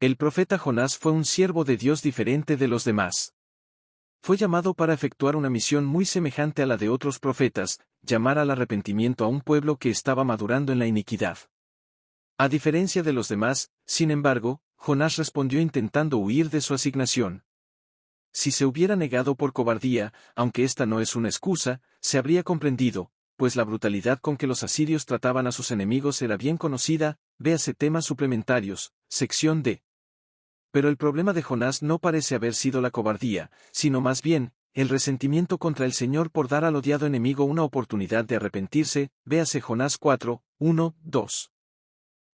El profeta Jonás fue un siervo de Dios diferente de los demás. Fue llamado para efectuar una misión muy semejante a la de otros profetas, llamar al arrepentimiento a un pueblo que estaba madurando en la iniquidad. A diferencia de los demás, sin embargo, Jonás respondió intentando huir de su asignación. Si se hubiera negado por cobardía, aunque esta no es una excusa, se habría comprendido, pues la brutalidad con que los asirios trataban a sus enemigos era bien conocida, véase temas suplementarios, sección D. Pero el problema de Jonás no parece haber sido la cobardía, sino más bien, el resentimiento contra el Señor por dar al odiado enemigo una oportunidad de arrepentirse, véase Jonás 4, 1, 2.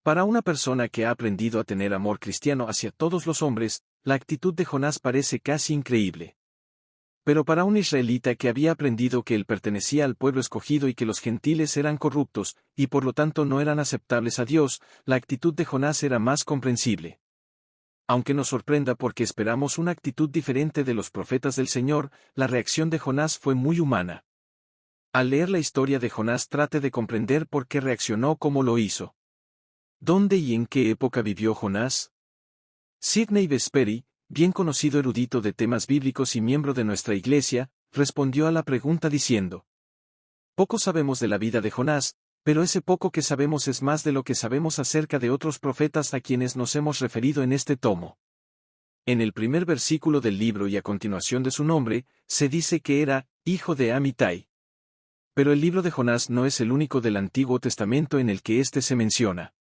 Para una persona que ha aprendido a tener amor cristiano hacia todos los hombres, la actitud de Jonás parece casi increíble. Pero para un israelita que había aprendido que él pertenecía al pueblo escogido y que los gentiles eran corruptos, y por lo tanto no eran aceptables a Dios, la actitud de Jonás era más comprensible. Aunque nos sorprenda porque esperamos una actitud diferente de los profetas del Señor, la reacción de Jonás fue muy humana. Al leer la historia de Jonás trate de comprender por qué reaccionó como lo hizo. ¿Dónde y en qué época vivió Jonás? Sidney Vesperi, bien conocido erudito de temas bíblicos y miembro de nuestra iglesia, respondió a la pregunta diciendo: poco sabemos de la vida de Jonás, pero ese poco que sabemos es más de lo que sabemos acerca de otros profetas a quienes nos hemos referido en este tomo. En el primer versículo del libro y a continuación de su nombre, se dice que era hijo de Amitai. Pero el libro de Jonás no es el único del Antiguo Testamento en el que éste se menciona.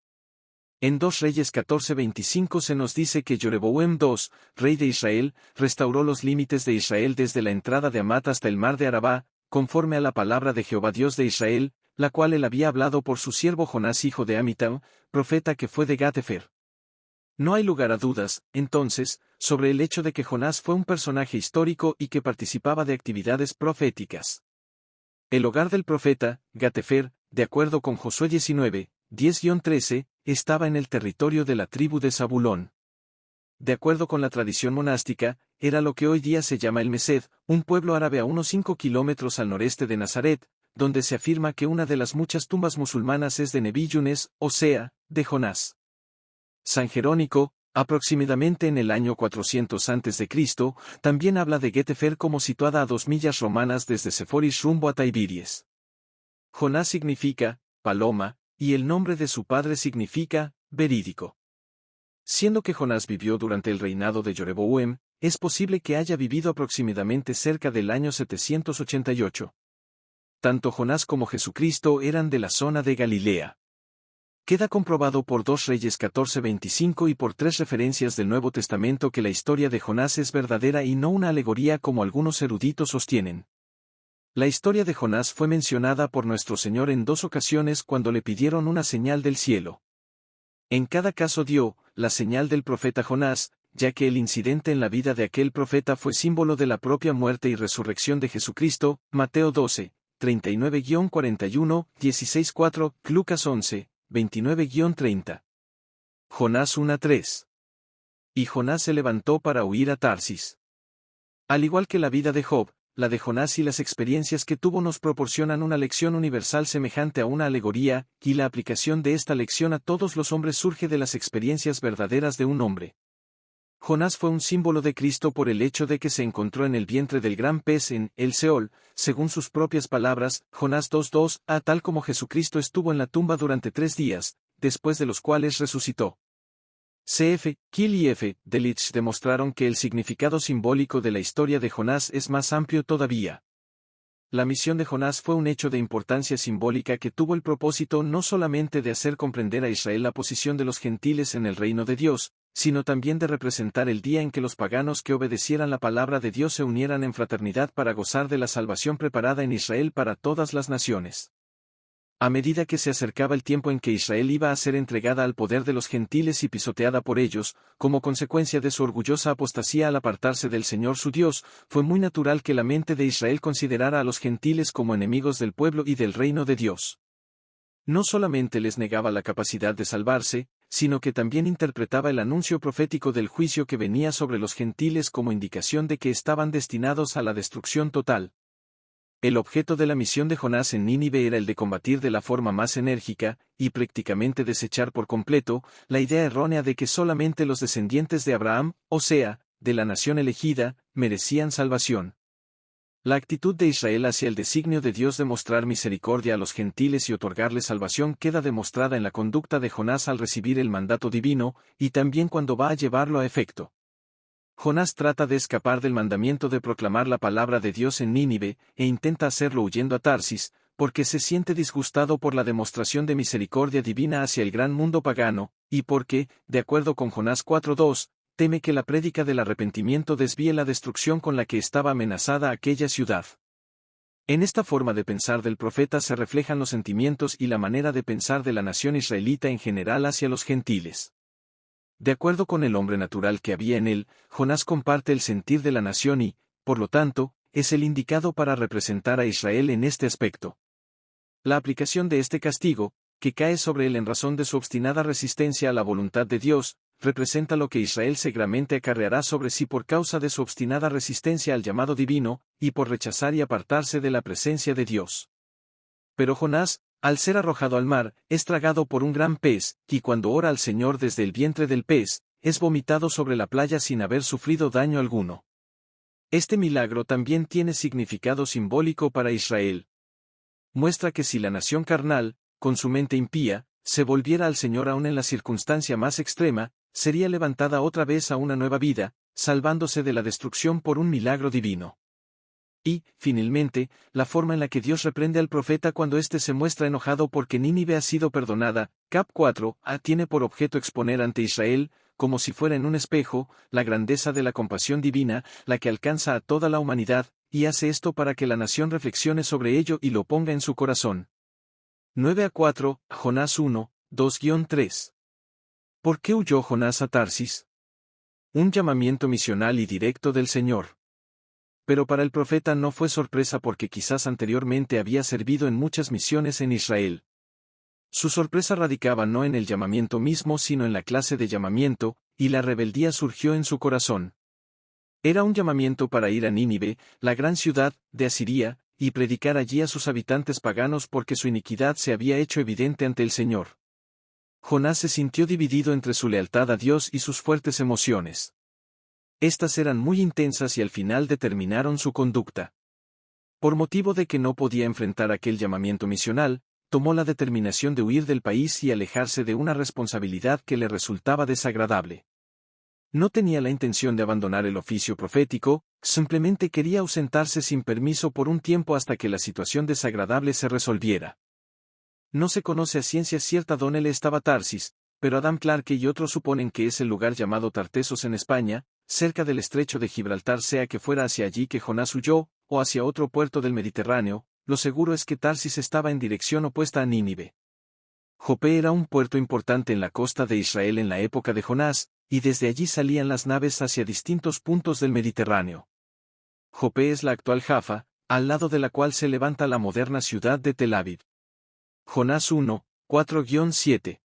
En 2 Reyes 14:25 se nos dice que Jeroboam II, rey de Israel, restauró los límites de Israel desde la entrada de Amat hasta el mar de Arabá, conforme a la palabra de Jehová Dios de Israel, la cual él había hablado por su siervo Jonás hijo de Amitai, profeta que fue de Gat-Hefer. No hay lugar a dudas, entonces, sobre el hecho de que Jonás fue un personaje histórico y que participaba de actividades proféticas. El hogar del profeta, Gat-Hefer, de acuerdo con Josué 19, 10-13, estaba en el territorio de la tribu de Zabulón. De acuerdo con la tradición monástica, era lo que hoy día se llama el Mesed, un pueblo árabe a unos 5 kilómetros al noreste de Nazaret, donde se afirma que una de las muchas tumbas musulmanas es de Nebi Yunes, o sea, de Jonás. San Jerónico, aproximadamente en el año 400 a.C., también habla de Gat-Hefer como situada a 2 millas romanas desde Seforis rumbo a Tiberias. Jonás significa paloma, y el nombre de su padre significa verídico. Siendo que Jonás vivió durante el reinado de Jeroboam, es posible que haya vivido aproximadamente cerca del año 788. Tanto Jonás como Jesucristo eran de la zona de Galilea. Queda comprobado por 2 Reyes 14:25 y por 3 referencias del Nuevo Testamento que la historia de Jonás es verdadera y no una alegoría como algunos eruditos sostienen. La historia de Jonás fue mencionada por nuestro Señor en 2 ocasiones cuando le pidieron una señal del cielo. En cada caso dio la señal del profeta Jonás, ya que el incidente en la vida de aquel profeta fue símbolo de la propia muerte y resurrección de Jesucristo, Mateo 12, 39-41, 16-4, Lucas 11, 29-30. Jonás 1:3. Y Jonás se levantó para huir a Tarsis. Al igual que la vida de Job, la de Jonás y las experiencias que tuvo nos proporcionan una lección universal semejante a una alegoría, y la aplicación de esta lección a todos los hombres surge de las experiencias verdaderas de un hombre. Jonás fue un símbolo de Cristo por el hecho de que se encontró en el vientre del gran pez en el Seol, según sus propias palabras, Jonás 2:2, tal como Jesucristo estuvo en la tumba durante 3 días, después de los cuales resucitó. C.F. Kiel y F. Delitzsch demostraron que el significado simbólico de la historia de Jonás es más amplio todavía. La misión de Jonás fue un hecho de importancia simbólica que tuvo el propósito no solamente de hacer comprender a Israel la posición de los gentiles en el reino de Dios, sino también de representar el día en que los paganos que obedecieran la palabra de Dios se unieran en fraternidad para gozar de la salvación preparada en Israel para todas las naciones. A medida que se acercaba el tiempo en que Israel iba a ser entregada al poder de los gentiles y pisoteada por ellos, como consecuencia de su orgullosa apostasía al apartarse del Señor su Dios, fue muy natural que la mente de Israel considerara a los gentiles como enemigos del pueblo y del reino de Dios. No solamente les negaba la capacidad de salvarse, sino que también interpretaba el anuncio profético del juicio que venía sobre los gentiles como indicación de que estaban destinados a la destrucción total. El objeto de la misión de Jonás en Nínive era el de combatir de la forma más enérgica, y prácticamente desechar por completo, la idea errónea de que solamente los descendientes de Abraham, o sea, de la nación elegida, merecían salvación. La actitud de Israel hacia el designio de Dios de mostrar misericordia a los gentiles y otorgarles salvación queda demostrada en la conducta de Jonás al recibir el mandato divino, y también cuando va a llevarlo a efecto. Jonás trata de escapar del mandamiento de proclamar la palabra de Dios en Nínive, e intenta hacerlo huyendo a Tarsis, porque se siente disgustado por la demostración de misericordia divina hacia el gran mundo pagano, y porque, de acuerdo con Jonás 4:2, teme que la prédica del arrepentimiento desvíe la destrucción con la que estaba amenazada aquella ciudad. En esta forma de pensar del profeta se reflejan los sentimientos y la manera de pensar de la nación israelita en general hacia los gentiles. De acuerdo con el hombre natural que había en él, Jonás comparte el sentir de la nación y, por lo tanto, es el indicado para representar a Israel en este aspecto. La aplicación de este castigo, que cae sobre él en razón de su obstinada resistencia a la voluntad de Dios, representa lo que Israel seguramente acarreará sobre sí por causa de su obstinada resistencia al llamado divino, y por rechazar y apartarse de la presencia de Dios. Pero Jonás, al ser arrojado al mar, es tragado por un gran pez, y cuando ora al Señor desde el vientre del pez, es vomitado sobre la playa sin haber sufrido daño alguno. Este milagro también tiene significado simbólico para Israel. Muestra que si la nación carnal, con su mente impía, se volviera al Señor aún en la circunstancia más extrema, sería levantada otra vez a una nueva vida, salvándose de la destrucción por un milagro divino. Y, finalmente, la forma en la que Dios reprende al profeta cuando éste se muestra enojado porque Nínive ha sido perdonada, cap 4a tiene por objeto exponer ante Israel, como si fuera en un espejo, la grandeza de la compasión divina, la que alcanza a toda la humanidad, y hace esto para que la nación reflexione sobre ello y lo ponga en su corazón. 9-4, Jonás 1, 2-3. ¿Por qué huyó Jonás a Tarsis? Un llamamiento misional y directo del Señor. Pero para el profeta no fue sorpresa porque quizás anteriormente había servido en muchas misiones en Israel. Su sorpresa radicaba no en el llamamiento mismo sino en la clase de llamamiento, y la rebeldía surgió en su corazón. Era un llamamiento para ir a Nínive, la gran ciudad de Asiria, y predicar allí a sus habitantes paganos porque su iniquidad se había hecho evidente ante el Señor. Jonás se sintió dividido entre su lealtad a Dios y sus fuertes emociones. Estas eran muy intensas y al final determinaron su conducta. Por motivo de que no podía enfrentar aquel llamamiento misional, tomó la determinación de huir del país y alejarse de una responsabilidad que le resultaba desagradable. No tenía la intención de abandonar el oficio profético, simplemente quería ausentarse sin permiso por un tiempo hasta que la situación desagradable se resolviera. No se conoce a ciencia cierta dónde le estaba Tarsis, pero Adam Clarke y otros suponen que es el lugar llamado Tartesos en España, cerca del estrecho de Gibraltar, sea que fuera hacia allí que Jonás huyó, o hacia otro puerto del Mediterráneo. Lo seguro es que Tarsis estaba en dirección opuesta a Nínive. Jope era un puerto importante en la costa de Israel en la época de Jonás, y desde allí salían las naves hacia distintos puntos del Mediterráneo. Jope es la actual Jaffa, al lado de la cual se levanta la moderna ciudad de Tel Aviv. Jonás 1, 4-7.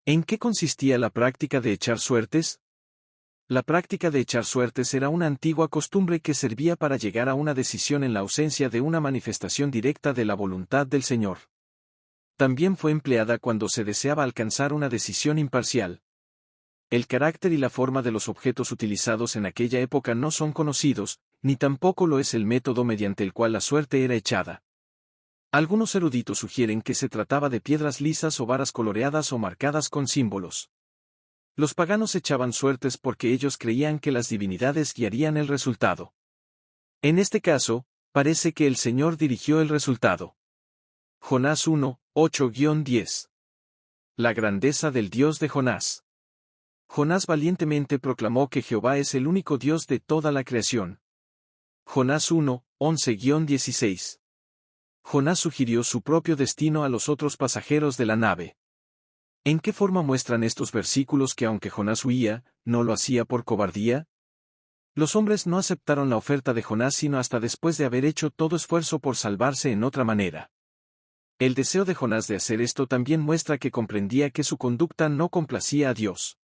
¿En qué consistía la práctica de echar suertes? La práctica de echar suertes era una antigua costumbre que servía para llegar a una decisión en la ausencia de una manifestación directa de la voluntad del Señor. También fue empleada cuando se deseaba alcanzar una decisión imparcial. El carácter y la forma de los objetos utilizados en aquella época no son conocidos, ni tampoco lo es el método mediante el cual la suerte era echada. Algunos eruditos sugieren que se trataba de piedras lisas o varas coloreadas o marcadas con símbolos. Los paganos echaban suertes porque ellos creían que las divinidades guiarían el resultado. En este caso, parece que el Señor dirigió el resultado. Jonás 1, 8-10. La grandeza del Dios de Jonás. Jonás valientemente proclamó que Jehová es el único Dios de toda la creación. Jonás 1, 11-16. Jonás sugirió su propio destino a los otros pasajeros de la nave. ¿En qué forma muestran estos versículos que aunque Jonás huía, no lo hacía por cobardía? Los hombres no aceptaron la oferta de Jonás sino hasta después de haber hecho todo esfuerzo por salvarse en otra manera. El deseo de Jonás de hacer esto también muestra que comprendía que su conducta no complacía a Dios.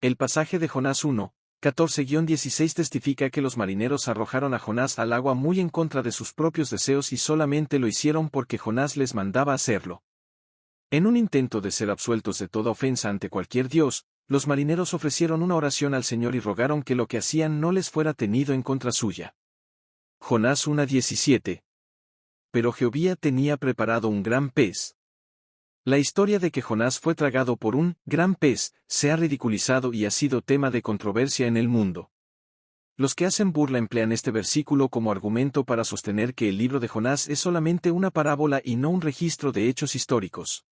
El pasaje de Jonás 1, 14-16 testifica que los marineros arrojaron a Jonás al agua muy en contra de sus propios deseos y solamente lo hicieron porque Jonás les mandaba hacerlo. En un intento de ser absueltos de toda ofensa ante cualquier dios, los marineros ofrecieron una oración al Señor y rogaron que lo que hacían no les fuera tenido en contra suya. Jonás 1:17. Pero Jehová tenía preparado un gran pez. La historia de que Jonás fue tragado por un gran pez se ha ridiculizado y ha sido tema de controversia en el mundo. Los que hacen burla emplean este versículo como argumento para sostener que el libro de Jonás es solamente una parábola y no un registro de hechos históricos.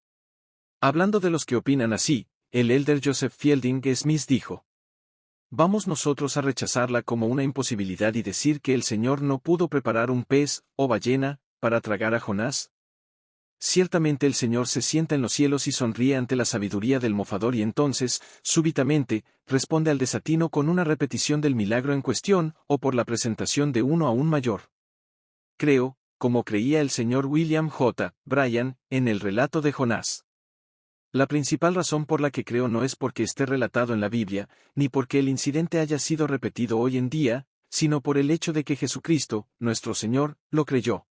Hablando de los que opinan así, el elder Joseph Fielding Smith dijo: ¿Vamos nosotros a rechazarla como una imposibilidad y decir que el Señor no pudo preparar un pez, o ballena, para tragar a Jonás? Ciertamente el Señor se sienta en los cielos y sonríe ante la sabiduría del mofador y entonces, súbitamente, responde al desatino con una repetición del milagro en cuestión, o por la presentación de uno aún mayor. Creo, como creía el señor William J. Bryan, en el relato de Jonás. La principal razón por la que creo no es porque esté relatado en la Biblia, ni porque el incidente haya sido repetido hoy en día, sino por el hecho de que Jesucristo, nuestro Señor, lo creyó.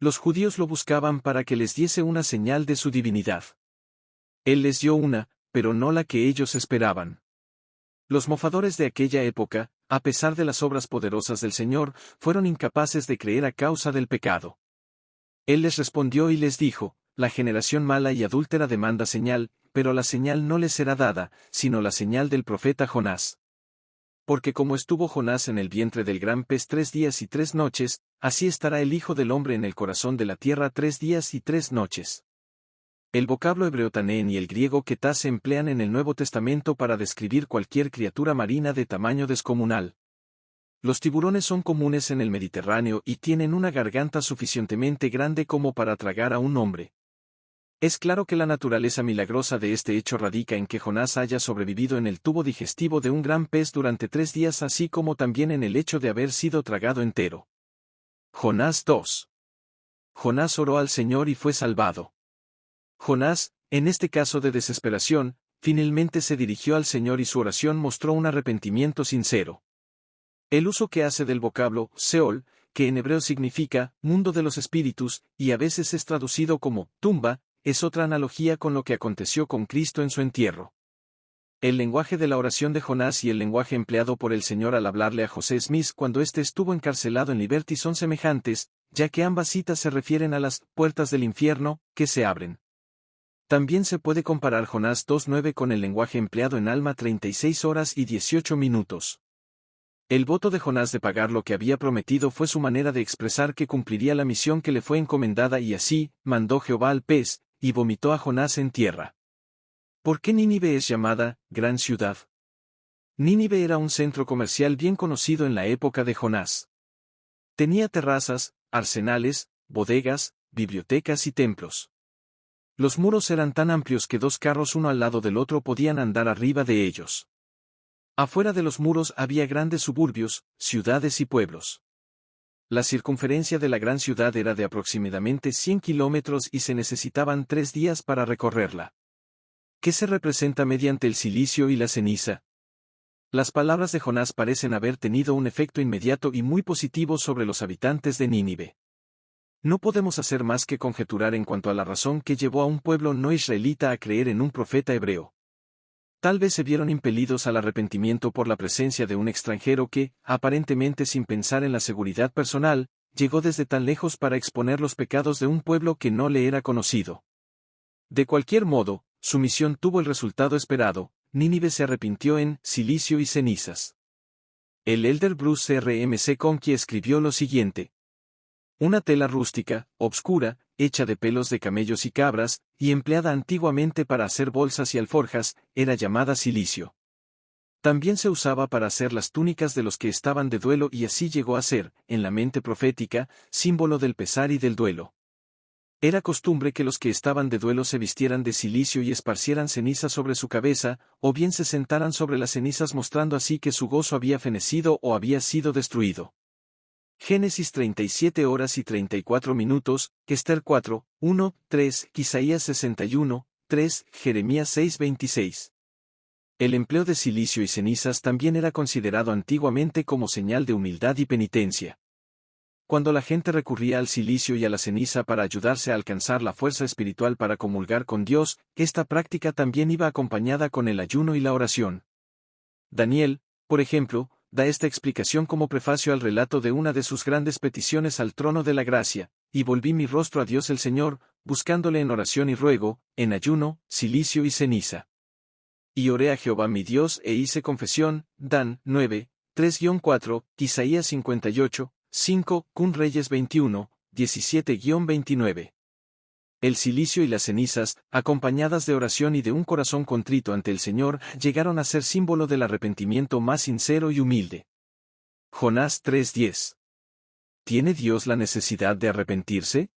Los judíos lo buscaban para que les diese una señal de su divinidad. Él les dio una, pero no la que ellos esperaban. Los mofadores de aquella época, a pesar de las obras poderosas del Señor, fueron incapaces de creer a causa del pecado. Él les respondió y les dijo: la generación mala y adúltera demanda señal, pero la señal no les será dada, sino la señal del profeta Jonás. Porque como estuvo Jonás en el vientre del gran pez 3 días y 3 noches, así estará el Hijo del Hombre en el corazón de la tierra 3 días y 3 noches. El vocablo hebreo tanén y el griego ketá se emplean en el Nuevo Testamento para describir cualquier criatura marina de tamaño descomunal. Los tiburones son comunes en el Mediterráneo y tienen una garganta suficientemente grande como para tragar a un hombre. Es claro que la naturaleza milagrosa de este hecho radica en que Jonás haya sobrevivido en el tubo digestivo de un gran pez durante 3 días, así como también en el hecho de haber sido tragado entero. Jonás 2. Jonás oró al Señor y fue salvado. Jonás, en este caso de desesperación, finalmente se dirigió al Señor y su oración mostró un arrepentimiento sincero. El uso que hace del vocablo Seol, que en hebreo significa mundo de los espíritus, y a veces es traducido como tumba, es otra analogía con lo que aconteció con Cristo en su entierro. El lenguaje de la oración de Jonás y el lenguaje empleado por el Señor al hablarle a José Smith cuando éste estuvo encarcelado en Liberty son semejantes, ya que ambas citas se refieren a las puertas del infierno, que se abren. También se puede comparar Jonás 2:9 con el lenguaje empleado en Alma 36 horas y 18 minutos. El voto de Jonás de pagar lo que había prometido fue su manera de expresar que cumpliría la misión que le fue encomendada y así, mandó Jehová al pez, y vomitó a Jonás en tierra. ¿Por qué Nínive es llamada gran ciudad? Nínive era un centro comercial bien conocido en la época de Jonás. Tenía terrazas, arsenales, bodegas, bibliotecas y templos. Los muros eran tan amplios que 2 carros uno al lado del otro podían andar arriba de ellos. Afuera de los muros había grandes suburbios, ciudades y pueblos. La circunferencia de la gran ciudad era de aproximadamente 100 kilómetros y se necesitaban 3 días para recorrerla. ¿Qué se representa mediante el silicio y la ceniza? Las palabras de Jonás parecen haber tenido un efecto inmediato y muy positivo sobre los habitantes de Nínive. No podemos hacer más que conjeturar en cuanto a la razón que llevó a un pueblo no israelita a creer en un profeta hebreo. Tal vez se vieron impelidos al arrepentimiento por la presencia de un extranjero que, aparentemente sin pensar en la seguridad personal, llegó desde tan lejos para exponer los pecados de un pueblo que no le era conocido. De cualquier modo, su misión tuvo el resultado esperado: Nínive se arrepintió en silicio y cenizas. El elder Bruce R. M. C. Conkie escribió lo siguiente: una tela rústica, obscura, hecha de pelos de camellos y cabras, y empleada antiguamente para hacer bolsas y alforjas, era llamada silicio. También se usaba para hacer las túnicas de los que estaban de duelo y así llegó a ser, en la mente profética, símbolo del pesar y del duelo. Era costumbre que los que estaban de duelo se vistieran de silicio y esparcieran ceniza sobre su cabeza, o bien se sentaran sobre las cenizas mostrando así que su gozo había fenecido o había sido destruido. Génesis 37 horas y 34 minutos, Esther 4, 1, 3, Isaías 61, 3, Jeremías 6:26. El empleo de silicio y cenizas también era considerado antiguamente como señal de humildad y penitencia. Cuando la gente recurría al silicio y a la ceniza para ayudarse a alcanzar la fuerza espiritual para comulgar con Dios, esta práctica también iba acompañada con el ayuno y la oración. Daniel, por ejemplo, da esta explicación como prefacio al relato de una de sus grandes peticiones al trono de la gracia: y volví mi rostro a Dios el Señor, buscándole en oración y ruego, en ayuno, silicio y ceniza. Y oré a Jehová mi Dios e hice confesión. Dan 9, 3-4, Isaías 58, 5, Cun Reyes 21, 17-29. El silicio y las cenizas, acompañadas de oración y de un corazón contrito ante el Señor, llegaron a ser símbolo del arrepentimiento más sincero y humilde. Jonás 3:10. ¿Tiene Dios la necesidad de arrepentirse?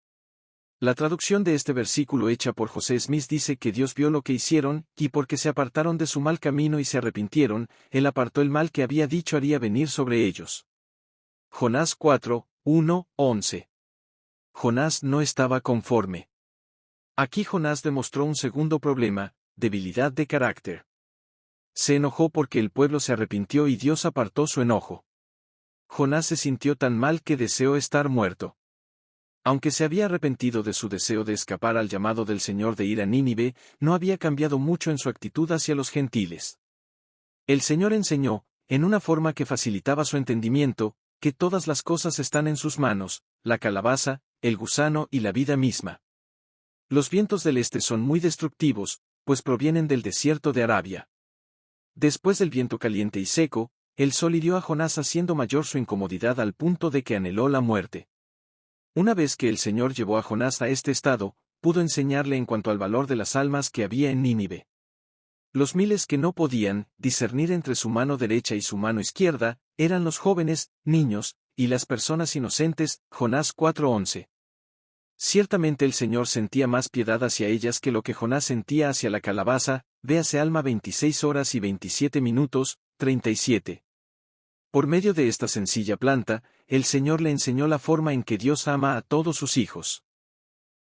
La traducción de este versículo hecha por José Smith dice que Dios vio lo que hicieron, y porque se apartaron de su mal camino y se arrepintieron, Él apartó el mal que había dicho haría venir sobre ellos. Jonás 4:1-11. Jonás no estaba conforme. Aquí Jonás demostró un segundo problema: debilidad de carácter. Se enojó porque el pueblo se arrepintió y Dios apartó su enojo. Jonás se sintió tan mal que deseó estar muerto. Aunque se había arrepentido de su deseo de escapar al llamado del Señor de ir a Nínive, no había cambiado mucho en su actitud hacia los gentiles. El Señor enseñó, en una forma que facilitaba su entendimiento, que todas las cosas están en sus manos: la calabaza, el gusano y la vida misma. Los vientos del este son muy destructivos, pues provienen del desierto de Arabia. Después del viento caliente y seco, el sol hirió a Jonás haciendo mayor su incomodidad al punto de que anheló la muerte. Una vez que el Señor llevó a Jonás a este estado, pudo enseñarle en cuanto al valor de las almas que había en Nínive. Los miles que no podían discernir entre su mano derecha y su mano izquierda, eran los jóvenes, niños, y las personas inocentes. Jonás 4:11. Ciertamente el Señor sentía más piedad hacia ellas que lo que Jonás sentía hacia la calabaza. Véase Alma 26 horas y 27 minutos, 37. Por medio de esta sencilla planta, el Señor le enseñó la forma en que Dios ama a todos sus hijos.